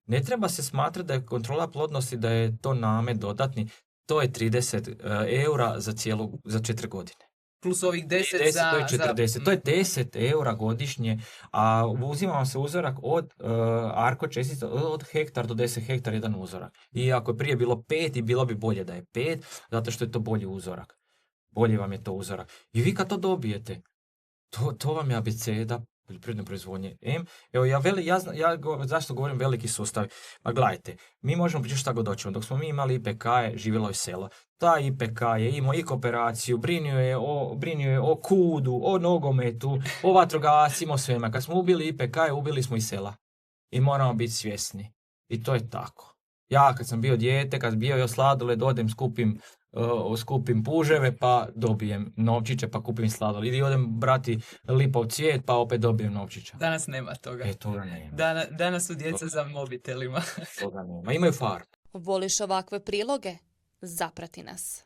Ne treba se smatrati da je kontrola plodnosti, da je to namet dodatni. To je 30 eura za 4 godine. Plus ovih 10 10, to je 40. To je Mhm. 10 eura godišnje, a uzima vam se uzorak od arko čestica, od hektar do 10 hektar jedan uzorak. I ako je prije bilo 5 i bilo bi bolje da je 5, zato što je to bolji uzorak. Bolji vam je to uzorak. I vi kad to dobijete, to vam je abeceda poljoprivredne proizvodnje. Evo, zašto govorim veliki sustav? Pa gledajte, mi možemo pričati šta god hoćemo. Dok smo mi imali IPK, živjelo je selo. Ta IPK je imao i kooperaciju, brinio je o kudu, o nogometu, o vatrogascima, o svema. Kad smo ubili IPK, ubili smo i sela. I moramo biti svjesni. I to je tako. Ja kad sam bio dijete, kad bio sladoled, odem skupim puževe, pa dobijem novčiće, pa kupim sladoled. Ili odem brati lipov cvijet, pa opet dobijem novčića. Danas nema toga. Toga nema. Danas su djeca za mobitelima. Toga nema. Imaju farmu. Voliš ovakve priloge? Zaprati nas.